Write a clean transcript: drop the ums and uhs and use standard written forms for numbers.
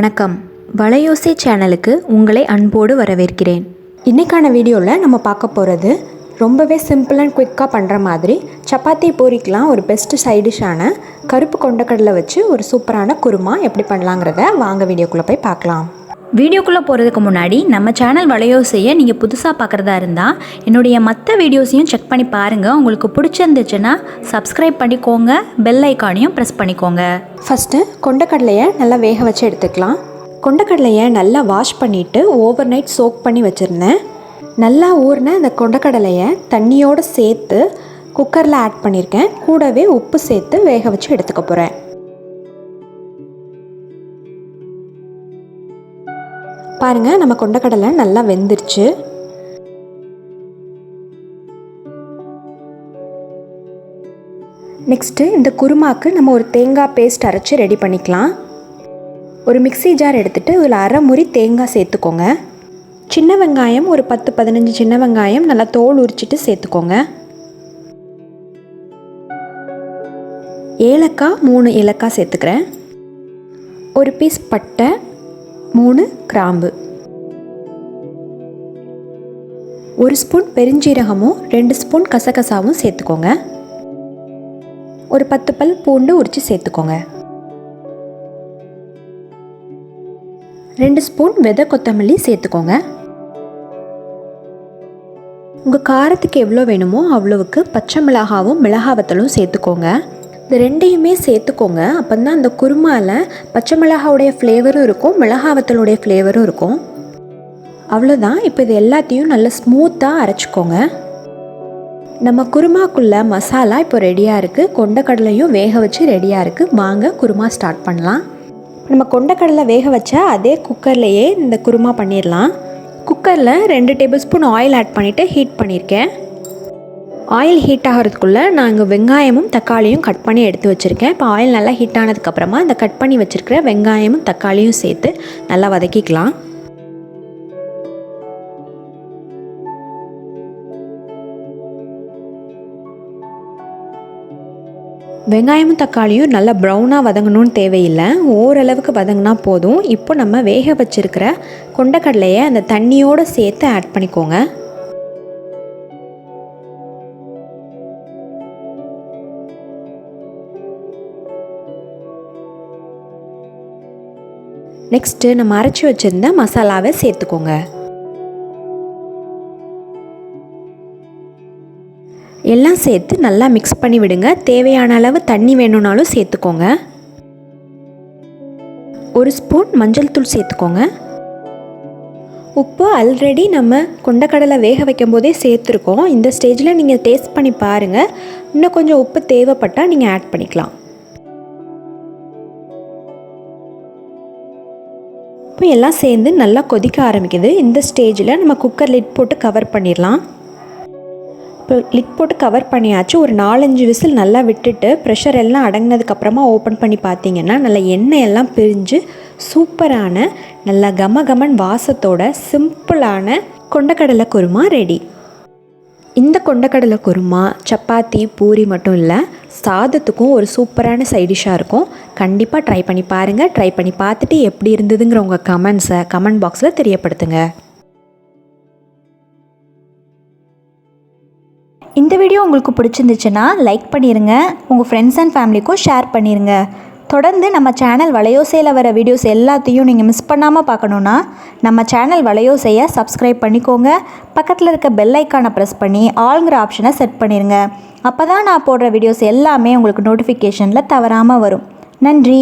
வணக்கம், வலையோசை சேனலுக்கு உங்களை அன்போடு வரவேற்கிறேன். இன்றைக்கான வீடியோவில் நம்ம பார்க்க போகிறது ரொம்பவே சிம்பிள் அண்ட் குயிக்காக பண்ணுற மாதிரி சப்பாத்தி பூரிக்கெலாம் ஒரு பெஸ்ட்டு சைடிஷான கருப்பு கொண்டக்கடலை வச்சு ஒரு சூப்பரான குருமா எப்படி பண்ணலாங்கிறத வாங்க வீடியோக்குள்ளே போய் பார்க்கலாம். வீடியோக்குள்ளே போகிறதுக்கு முன்னாடி நம்ம சேனல் வலையோசையை நீங்கள் புதுசாக பார்க்குறதா இருந்தால் என்னுடைய மற்ற வீடியோஸையும் செக் பண்ணி பாருங்கள். உங்களுக்கு பிடிச்சிருந்துச்சுன்னா சப்ஸ்கிரைப் பண்ணிக்கோங்க, பெல் ஐக்கானையும் ப்ரெஸ் பண்ணிக்கோங்க. ஃபஸ்ட்டு கொண்டக்கடலையை நல்லா வேக வச்சு எடுத்துக்கலாம். கொண்டக்கடலையை நல்லா வாஷ் பண்ணிவிட்டு ஓவர் நைட் சோக் பண்ணி வச்சுருந்தேன். நல்லா ஊறின இந்த கொண்டக்கடலையை தண்ணியோடு சேர்த்து குக்கரில் ஆட் பண்ணியிருக்கேன். கூடவே உப்பு சேர்த்து வேக வச்சு எடுத்துக்க போகிறேன். பாருங்கள், நம்ம கொண்டக்கடலை நல்லா வெந்துருச்சு. நெக்ஸ்ட்டு இந்த குருமாக்கு நம்ம ஒரு தேங்காய் பேஸ்ட் அரைச்சி ரெடி பண்ணிக்கலாம். ஒரு மிக்ஸி ஜார் எடுத்துகிட்டு இதில் அரை முறி தேங்காய் சேர்த்துக்கோங்க. சின்ன வெங்காயம் ஒரு 10-15 சின்ன வெங்காயம் நல்லா தோல் உரிச்சிட்டு சேர்த்துக்கோங்க. ஏலக்காய் 3 ஏலக்காய் சேர்த்துக்கிறேன். ஒரு பீஸ் பட்டை, 3 கிராம்பு, 1 ஸ்பூன் பெருஞ்சீரகமும் 2 ஸ்பூன் கசகசாவும் சேர்த்துக்கோங்க. ஒரு 10 பல் பூண்டு உரித்து சேர்த்துக்கோங்க. 2 ஸ்பூன் விதை கொத்தமல்லி சேர்த்துக்கோங்க. உங்கள் காரத்துக்கு எவ்வளோ வேணுமோ அவ்வளோவுக்கு பச்சை மிளகாவும் மிளகாவத்தலும் சேர்த்துக்கோங்க. இது ரெண்டையுமே சேர்த்துக்கோங்க. அப்போ தான் அந்த குருமாவில் பச்சை மிளகாவுடைய ஃப்ளேவரும் இருக்கும், மிளகாவத்தலுடைய ஃப்ளேவரும் இருக்கும். அவ்வளோதான். இப்போ இது எல்லாத்தையும் நல்லா ஸ்மூத்தாக அரைச்சிக்கோங்க. நம்ம குருமாக்குள்ளே மசாலா இப்போ ரெடியாக இருக்குது. கொண்டக்கடலையும் வேக வச்சு ரெடியாக இருக்குது. வாங்க குருமா ஸ்டார்ட் பண்ணலாம். நம்ம கொண்டக்கடலை வேக வச்சா அதே குக்கர்லேயே இந்த குருமா பண்ணிடலாம். குக்கரில் 2 டேபிள் ஸ்பூன் ஆயில் ஆட் பண்ணிவிட்டு ஹீட் பண்ணியிருக்கேன். ஆயில் ஹீட் ஆகிறதுக்குள்ளே நான் இங்கே வெங்காயமும் தக்காளியும் கட் பண்ணி எடுத்து வச்சுருக்கேன். இப்போ ஆயில் நல்லா ஹீட் ஆனதுக்கப்புறமா இந்த கட் பண்ணி வச்சுருக்கிற வெங்காயமும் தக்காளியும் சேர்த்து நல்லா வதக்கிக்கலாம். வெங்காயமும் தக்காளியும் நல்லா ப்ரௌனாக வதங்கணும்னு தேவையில்லை, ஓரளவுக்கு வதங்கினா போதும். இப்போ நம்ம வேக வச்சுருக்கிற கொண்டக்கடலையை அந்த தண்ணியோடு சேர்த்து ஆட் பண்ணிக்கோங்க. நெக்ஸ்ட்டு நம்ம அரைச்சி வச்சுருந்த மசாலாவை சேர்த்துக்கோங்க. எல்லாம் சேர்த்து நல்லா மிக்ஸ் பண்ணி விடுங்க. தேவையான அளவு தண்ணி வேணும்னாலும் சேர்த்துக்கோங்க. 1 ஸ்பூன் மஞ்சள் தூள் சேர்த்துக்கோங்க. உப்பு ஆல்ரெடி நம்ம கொண்டக்கடலை வேக வைக்கும் போதே சேர்த்துருக்கோம். இந்த ஸ்டேஜில் நீங்கள் டேஸ்ட் பண்ணி பாருங்கள். இன்னும் கொஞ்சம் உப்பு தேவைப்பட்டால் நீங்கள் ஆட் பண்ணிக்கலாம். இப்போ எல்லாம் சேர்ந்து நல்லா கொதிக்க ஆரம்பிக்குது. இந்த ஸ்டேஜில் நம்ம குக்கர் லிட் போட்டு கவர் பண்ணிடலாம். இப்போ லிட் போட்டு கவர் பண்ணியாச்சு. ஒரு 4-5 விசில் நல்லா விட்டுட்டு ப்ரெஷர் எல்லாம் அடங்கினதுக்கப்புறமா ஓப்பன் பண்ணி பார்த்தீங்கன்னா நல்லா எண்ணெய் எல்லாம் பிரிஞ்சு சூப்பரான நல்லா கமகமன் வாசத்தோட சிம்பிளான கொண்டக்கடலை குருமா ரெடி. இந்த கொண்டக்கடலை குருமா சப்பாத்தி பூரி மட்டும் இல்லை, சாதத்துக்கும் ஒரு சூப்பரான சைடிஷாக இருக்கும். கண்டிப்பாக ட்ரை பண்ணி பாருங்கள். ட்ரை பண்ணி பார்த்துட்டு எப்படி இருந்ததுங்கிற உங்கள் கமெண்ட்ஸை கமெண்ட் பாக்ஸில் தெரியப்படுத்துங்க. இந்த வீடியோ உங்களுக்கு பிடிச்சிருந்துச்சுன்னா லைக் பண்ணிடுங்க, உங்கள் ஃப்ரெண்ட்ஸ் அண்ட் ஃபேமிலிக்கும் ஷேர் பண்ணிடுங்க. தொடர்ந்து நம்ம சேனல் வலையோசையில் வர வீடியோஸ் எல்லாத்தையும் நீங்கள் மிஸ் பண்ணாமல் பார்க்கணுன்னா நம்ம சேனல் வலையோசையை சப்ஸ்கிரைப் பண்ணிக்கோங்க. பக்கத்தில் இருக்க பெல் ஐக்கானை ப்ரெஸ் பண்ணி ஆல்ங்கிற ஆப்ஷனை செட் பண்ணிடுங்க. அப்போ தான் நான் போடுற வீடியோஸ் எல்லாமே உங்களுக்கு நோட்டிஃபிகேஷனில் தவறாமல் வரும். நன்றி.